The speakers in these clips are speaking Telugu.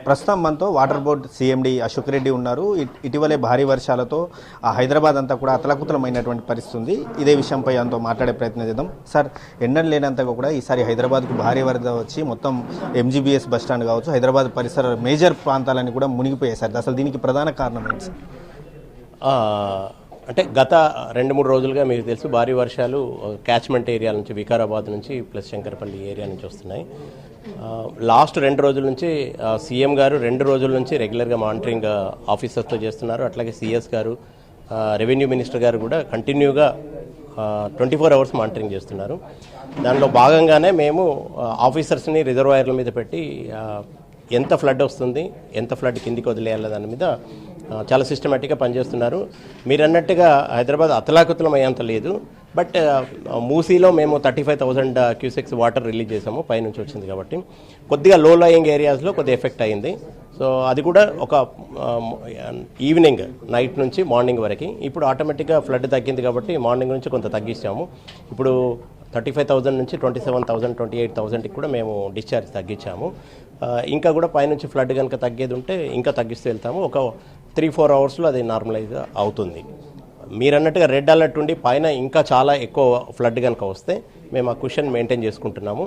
ప్రస్తుతం మనతో water board CMD Ashok Reddy ఉన్నారు. ఇటీవలే భారీ వర్షాలతో హైదరాబాద్ అంతా కూడా అతలాకుతలమైనటువంటి పరిస్థితి ఉంది. ఇదే విషయంపై అంతా మాట్లాడే ప్రయత్నం చేద్దాం. సార్, ఎన్నడూ లేనంతగా కూడా ఈసారి హైదరాబాద్కు భారీ వరద వచ్చి మొత్తం ఎంజీబీఎస్ బస్టాండ్ కావచ్చు, హైదరాబాద్ పరిసర మేజర్ ప్రాంతాలన్నీ కూడా మునిగిపోయాయి సార్. అసలు దీనికి ప్రధాన కారణం ఏంటి సార్? అంటే గత 2-3 రోజులుగా మీకు తెలుసు భారీ వర్షాలు క్యాచ్మెంట్ ఏరియా నుంచి, వికారాబాద్ నుంచి ప్లస్ శంకరపల్లి ఏరియా నుంచి వస్తున్నాయి. లాస్ట్ 2 రోజుల నుంచి సీఎం గారు 2 రోజుల నుంచి రెగ్యులర్గా మానిటరింగ్ ఆఫీసర్స్తో చేస్తున్నారు. అట్లాగే సిఎస్ గారు, రెవెన్యూ మినిస్టర్ గారు కూడా కంటిన్యూగా 24 అవర్స్ మానిటరింగ్ చేస్తున్నారు. దానిలో భాగంగానే మేము ఆఫీసర్స్ని రిజర్వాయర్ల మీద పెట్టి ఎంత ఫ్లడ్ వస్తుంది, ఎంత ఫ్లడ్ కిందికి వదిలేయాలి దాని మీద చాలా సిస్టమేటిక్గా పనిచేస్తున్నారు. మీరు అన్నట్టుగా హైదరాబాద్ అతలాకుతలం అయ్యేంత లేదు. బట్ మూసీలో మేము 35,000 క్యూసెక్స్ వాటర్ రిలీజ్ చేసాము, పైనుంచి వచ్చింది కాబట్టి. కొద్దిగా లో లయింగ్ ఏరియాస్లో కొద్దిగా ఎఫెక్ట్ అయింది. సో అది కూడా ఒక ఈవినింగ్, నైట్ నుంచి మార్నింగ్ వరకు. ఇప్పుడు ఆటోమేటిక్గా ఫ్లడ్ తగ్గింది కాబట్టి మార్నింగ్ నుంచి కొంత తగ్గించాము. ఇప్పుడు 35,000 నుంచి 27,000, 28,000కి కూడా మేము డిశ్చార్జ్ తగ్గించాము. ఇంకా కూడా పైనుంచి ఫ్లడ్ కనుక తగ్గేది ఉంటే ఇంకా తగ్గిస్తూ వెళ్తాము. ఒక 3-4 అవర్స్లో అది నార్మలైజ్ అవుతుంది. మీరు అన్నట్టుగా రెడ్ అలర్ట్ ఉండి పైన ఇంకా చాలా ఎక్కువ ఫ్లడ్ కనుక వస్తే మేము ఆ క్వశ్చన్ మెయింటైన్ చేసుకుంటున్నాము.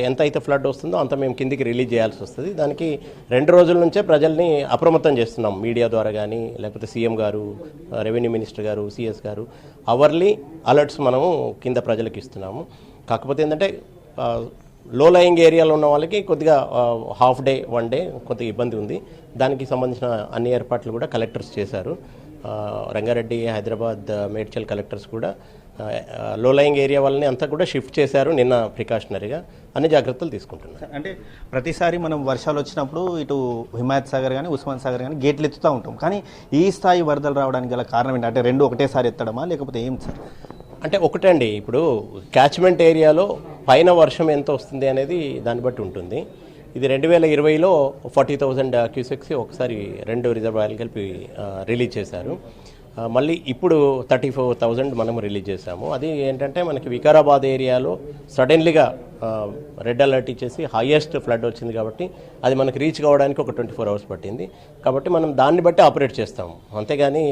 ఎంత అయితే ఫ్లడ్ వస్తుందో అంత మేము కిందికి రిలీజ్ చేయాల్సి వస్తుంది. దానికి 2 రోజుల నుంచే ప్రజల్ని అప్రమత్తం చేస్తున్నాం, మీడియా ద్వారా కానీ, లేకపోతే సీఎం గారు, రెవెన్యూ మినిస్టర్ గారు, సిఎస్ గారు అవర్లీ అలర్ట్స్ మనము కింద ప్రజలకు ఇస్తున్నాము. కాకపోతే ఏంటంటే లో లయింగ్ ఏరియాలో ఉన్న వాళ్ళకి కొద్దిగా హాఫ్ డే, 1 డే కొద్దిగా ఇబ్బంది ఉంది. దానికి సంబంధించిన అన్ని ఏర్పాట్లు కూడా కలెక్టర్స్ చేశారు. రంగారెడ్డి, హైదరాబాద్, మేడ్చల్ కలెక్టర్స్ కూడా లో లయింగ్ ఏరియా వాళ్ళని అంతా కూడా షిఫ్ట్ చేశారు. నిన్న ప్రికాషనరీగా అన్ని జాగ్రత్తలు తీసుకుంటున్నారు. అంటే ప్రతిసారి మనం వర్షాలు వచ్చినప్పుడు ఇటు హిమాయత్ సాగర్ కానీ, ఉస్మాన్ సాగర్ కానీ గేట్లు ఎత్తుతూ ఉంటాం. కానీ ఈ స్థాయి వరదలు రావడానికి గల కారణం ఏంటంటే 2 ఒకటేసారి ఎత్తడమా, లేకపోతే ఏం సార్? అంటే ఒకటండి, ఇప్పుడు క్యాచ్మెంట్ ఏరియాలో పైన వర్షం ఎంత వస్తుంది అనేది దాన్ని బట్టి ఉంటుంది. ఇది 2020లో 40,000 క్యూసెక్స్ ఒకసారి 2 రిజర్వాయర్లు కలిపి రిలీజ్ చేశారు. మళ్ళీ ఇప్పుడు 34,000 మనము రిలీజ్ చేశాము. అది ఏంటంటే మనకి వికారాబాద్ ఏరియాలో సడన్లీగా రెడ్ అలర్ట్ ఇచ్చేసి హైయెస్ట్ ఫ్లడ్ వచ్చింది కాబట్టి అది మనకి రీచ్ కావడానికి ఒక 24 అవర్స్ పట్టింది. కాబట్టి మనం దాన్ని బట్టి ఆపరేట్ చేస్తాము. అంతేగాని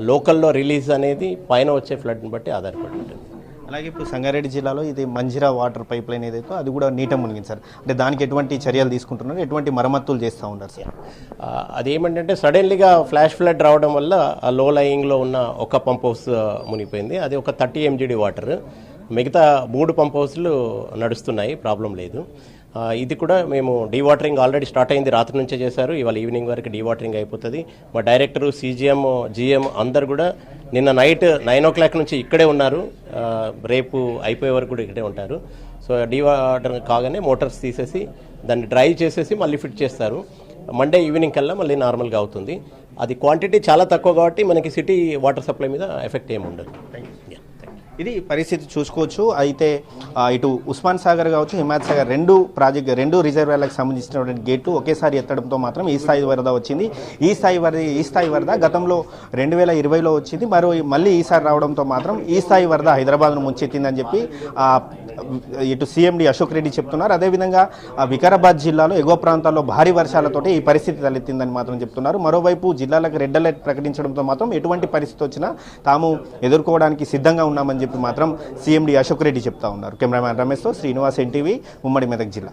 లోకల్లో రిలీజ్ అనేది పైన వచ్చే ఫ్లడ్ని బట్టి ఆధారపడి ఉంటుంది. అలాగే ఇప్పుడు సంగారెడ్డి జిల్లాలో ఇది మంజిరా వాటర్ పైప్ లైన్ ఏదైతే అది కూడా నీట మునిగింది సార్. అంటే దానికి ఎటువంటి చర్యలు తీసుకుంటున్నారు, ఎటువంటి మరమ్మతులు చేస్తూ ఉన్నారు సార్? అదేమంటే సడన్లీగా ఫ్లాష్ ఫ్లడ్ రావడం వల్ల ఆ లో లయింగ్లో ఉన్న ఒక పంప్ హౌస్ మునిగిపోయింది. అది ఒక 30 MGD వాటర్. మిగతా 3 పంప్ హౌస్లు నడుస్తున్నాయి, ప్రాబ్లం లేదు. ఇది కూడా మేము డీవాటరింగ్ ఆల్రెడీ స్టార్ట్ అయింది, రాత్రి నుంచే చేశారు. ఇవాళ ఈవినింగ్ వరకు డీవాటరింగ్ అయిపోతుంది. మా డైరెక్టరు, సీజీఎం, జీఎం అందరు కూడా నిన్న నైట్ 9 o'clock నుంచి ఇక్కడే ఉన్నారు. రేపు అయిపోయే వరకు కూడా ఇక్కడే ఉంటారు. సో డీవాటర్ కాగానే మోటార్స్ తీసేసి దాన్ని డ్రై చేసేసి మళ్ళీ ఫిట్ చేస్తారు. మండే ఈవినింగ్ కల్లా మళ్ళీ నార్మల్గా అవుతుంది. అది క్వాంటిటీ చాలా తక్కువ కాబట్టి మనకి సిటీ వాటర్ సప్లై మీద ఎఫెక్ట్ ఏమి ఉండదు. ఇది పరిస్థితి చూసుకోవచ్చు. అయితే ఇటు ఉస్మాన్ సాగర్ కావచ్చు, హిమాయత్ సాగర్ 2 రిజర్వాయర్లకు సంబంధించినటువంటి గేట్లు ఒకేసారి ఎత్తడంతో మాత్రం ఈ స్థాయి వరద వచ్చింది. ఈ స్థాయి వరద గతంలో 2020లో వచ్చింది. మళ్ళీ ఈసారి రావడంతో మాత్రం ఈ స్థాయి వరద హైదరాబాద్ను ముంచెత్తిందని చెప్పి ఇటు సీఎండీ అశోక్ రెడ్డి చెప్తున్నారు. అదేవిధంగా వికారాబాద్ జిల్లాలో ఎగువ ప్రాంతాల్లో భారీ వర్షాలతోటి ఈ పరిస్థితి తలెత్తిందని మాత్రం చెప్తున్నారు. మరోవైపు జిల్లాలకు రెడ్ అలర్ట్ ప్రకటించడంతో మాత్రం ఎటువంటి పరిస్థితి వచ్చినా తాము ఎదుర్కోవడానికి సిద్ధంగా ఉన్నామని చెప్పి మాత్రం సీఎండీ అశోక్ రెడ్డి చెప్తా ఉన్నారు. కెమెరామ్యాన్ రమేష్తో శ్రీనివాస్, ఎన్టీవీ, ఉమ్మడి మెదక్ జిల్లా.